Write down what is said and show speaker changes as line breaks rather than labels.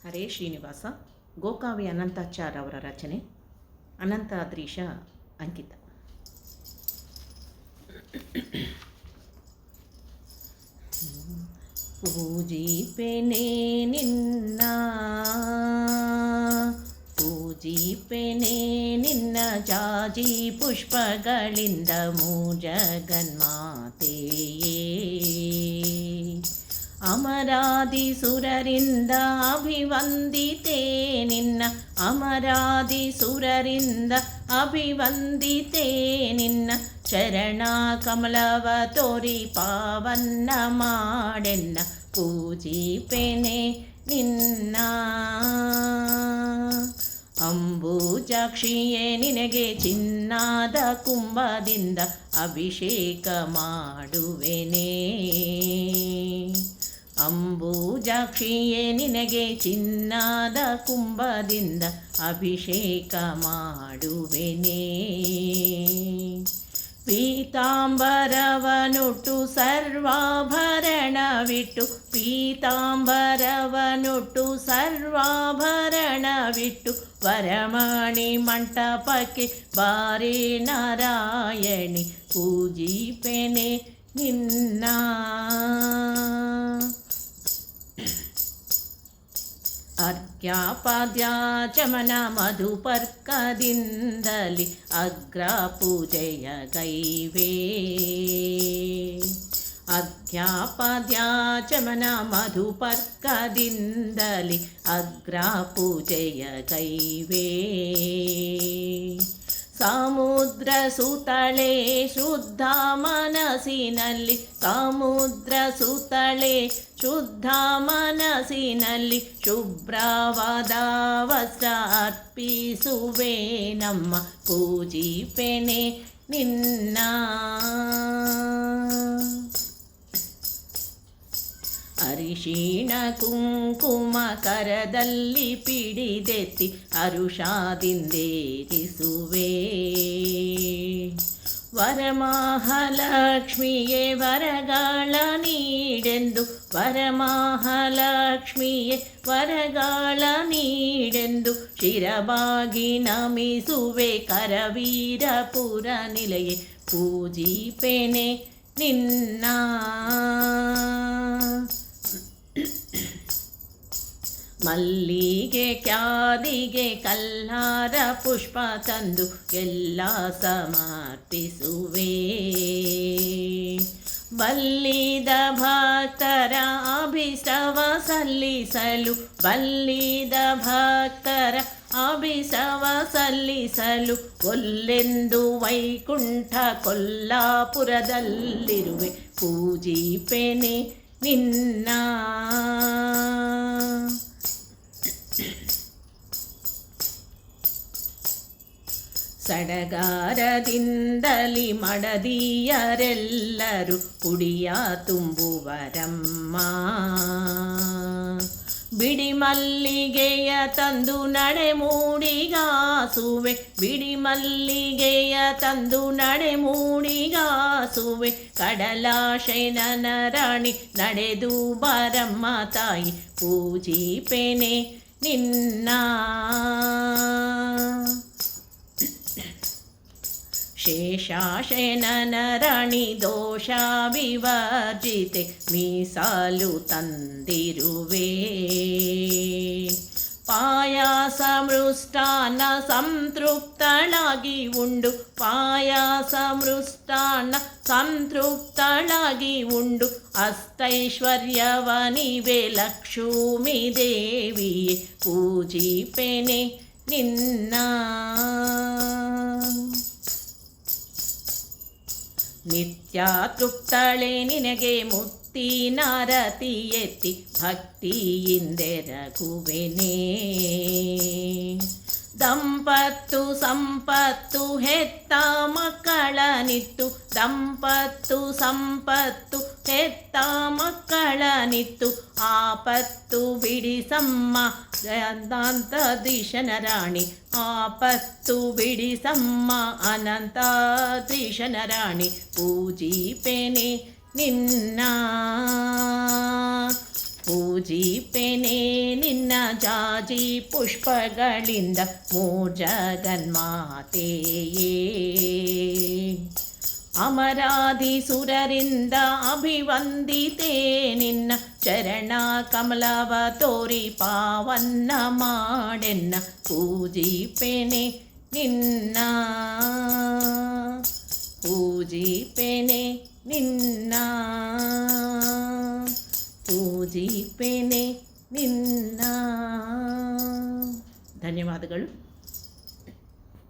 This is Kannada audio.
ಹರೇ ಶ್ರೀನಿವಾಸ. ಗೋಕಾವಿ ಅನಂತಾಚಾರ್ ಅವರ ರಚನೆ. ಅನಂತಾದ್ರೀಶ ಅಂಕಿತ. ಪೂಜಿಪೆನೆ ನಿನ್ನ, ಪೂಜಿಪೆನೆ ನಿನ್ನ ಜಾಜಿ ಪುಷ್ಪಗಳಿಂದ ಜಗನ್ಮಾತೆಯೇ. ಅಮರಾದಿ ಸುರರಿಂದ ಅಭಿವಂದಿತೆ ನಿನ್ನ, ಅಮರಾದಿ ಸುರರಿಂದ ಅಭಿವಂದಿತೆ ನಿನ್ನ. ಚರಣ ಕಮಲವ ತೋರಿ ಪಾವನ್ನ ಮಾಡೆನ್ನ, ಪೂಜಿಪೆನೆ ನಿನ್ನ. ಅಂಬುಜಾಕ್ಷಿಯೇ ನಿನಗೆ ಚಿನ್ನಾದ ಕುಂಭದಿಂದ ಅಭಿಷೇಕ ಮಾಡುವೆನೇ. ಅಂಬುಜಾಕ್ಷಿಯೇ ನಿನಗೆ ಚಿನ್ನಾದ ಕುಂಭದಿಂದ ಅಭಿಷೇಕ ಮಾಡುವೆನೇ. ಪೀತಾಂಬರವನುಟ್ಟು ಸರ್ವಾಭರಣವಿಟ್ಟು, ಪೀತಾಂಬರವನುಟ್ಟು ಸರ್ವಾಭರಣವಿಟ್ಟು, ವರಮಣಿ ಮಂಟಪಕ್ಕೆ ಬಾರೆ ನಾರಾಯಣಿ, ಪೂಜಿಪೆನೆ ನಿನ್ನ. ಅರ್ಘ್ಯಪಾದ್ಯಾಚಮನ ಮಧುಪರ್ಕದಿಂದಲಿ ಅಗ್ರ ಪೂಜೆಯ ಗೈವೇ. ಅರ್ಘ್ಯಪಾದ್ಯಾಚಮನ ಮಧುಪರ್ಕದಿಂದಲಿ ಅಗ್ರ ಪೂಜೆಯ ಗೈವೇ. ಸಮುದ್ರ ಸುತಳೆ ಶುದ್ಧ ಮನಸ್ಸಿನಲ್ಲಿ, ಸಮುದ್ರ ಸುತಳೆ ಶುದ್ಧ ಮನಸ್ಸಿನಲ್ಲಿ, ಶುಭ್ರವಾದ ವಸ್ತ್ರ ಅರ್ಪಿಸುವೆ ನಮ್ಮ, ಪೂಜಿಪೆನೆ ನಿನ್ನ. ಅರಿಶಿಣ ಕುಂಕುಮ ಕರದಲ್ಲಿ ಪಿಡಿದೆತ್ತಿ ಹರುಷದಿಂದೇರಿಸುವೆ. ವರಮಹಾಲಕ್ಷ್ಮಿಯೇ ವರಗಳ ನೀಡೆಂದು, ವರಮಹಾಲಕ್ಷ್ಮಿಯೇ ವರಗಳ ನೀಡೆಂದು, ಶಿರಬಾಗಿ ನಮಿಸುವೆ ಕರವೀರಪುರ ನಿಲಯೇ, ಪೂಜಿಪೆನೆ ನಿನ್ನ. ಮಲ್ಲಿಗೆ ಕ್ಯಾದಿಗೆ ಕಲ್ಲಾರ ಪುಷ್ಪ ತಂದು ಎಲ್ಲ ಸಮರ್ಪಿಸುವೆ. ಬಲ್ಲಿದ ಭಕ್ತರ ಅಭಿಷ್ಟವ ಸಲ್ಲಿಸಲು, ಬಲ್ಲಿದ ಭಕ್ತರ ಅಭಿಷ್ಟವ ಸಲ್ಲಿಸಲು, ಒಲ್ಲೆಂದು ವೈಕುಂಠ ಕೊಲ್ಲಾಪುರದಲ್ಲಿರುವೆ, ಪೂಜಿಪೆನೆ ನಿನ್ನ. ಸಡಗಾರದಿಂದಲಿ ಮಡದಿಯರೆಲ್ಲರೂ ಕುಡಿಯ ತುಂಬುವರಮ್ಮ. ಬಿಡಿ ಮಲ್ಲಿಗೆಯ ತಂದು ನಡೆ ಮೂಡಿಗಾಸುವೆ, ಬಿಡಿ ಮಲ್ಲಿಗೆಯ ತಂದು ನಡೆ ಮೂಡಿಗಾಸುವೆ. ಕಡಲಾಶಯನ ರಾಣಿ ನಡೆದು ಬಾರಮ್ಮ ತಾಯಿ, ಪೂಜಿಪೆನೆ ನಿನ್ನ. ಶೇಷಾಶಯನ ರಾಣಿ ದೋಷ ವಿವರ್ಜಿತೆ ಮೀಸಾಲು ತಂದಿರುವೆ. ಪಾಯಾಸ ಮೃಷ್ಟಾನ್ನ ಸಂತೃಪ್ತಳಾಗಿ ಉಂಡು, ಪಾಯಾಸ ಮೃಷ್ಟಾನ್ನ ಸಂತೃಪ್ತಳಾಗಿ ಉಂಡು, ಅಷ್ಟೈಶ್ವರ್ಯವನಿವೆ ಲಕ್ಷ್ಮೀ ದೇವಿಯೇ, ಪೂಜಿಪೆನೆ ನಿನ್ನ. ನಿತ್ಯ ತೃಪ್ತಳೆ ನಿನಗೆ ಮುತ್ತಿನಾರತಿ ಎತ್ತಿ ಭಕ್ತಿಯಿಂದೆರಗುವೆನೇ. ದಂಪತ್ತು ಸಂಪತ್ತು ಹೆತ್ತ ಮಕ್ಕಳನಿತ್ತು, ದಂಪತ್ತು ಸಂಪತ್ತು ಹೆತ್ತ ಮಕ್ಕಳನಿತ್ತು, ಆಪತ್ತು ಬಿಡಿಸಮ್ಮ ಅನಂತಾದ್ರೀಶನ ರಾಣಿ, ಆಪತ್ತು ಬಿಡಿಸಮ್ಮ ಅನಂತಾದ್ರೀಶನ ರಾಣಿ, ಪೂಜಿಪೆನೆ ನಿನ್ನ. ಪೂಜಿಪೆನೆ ನಿನ್ನ ಜಾಜಿ ಪುಷ್ಪಗಳಿಂದ ಮೂರ್ಜಗನ್ಮಾತೆಯೇ. ಅಮರಾದಿ ಸುರರಿಂದ ಅಭಿವಂದಿತೆ ನಿನ್ನ ಚರಣ ಕಮಲವ ತೋರಿ ಪಾವನ್ನ ಮಾಡೆನ್ನ. ಪೂಜಿಪೆನೆ ನಿನ್ನ, ಪೂಜಿಪೆನೆ ನಿನ್ನ, ಪೂಜಿಪೆನೆ ನಿನ್ನ. ಧನ್ಯವಾದಗಳು.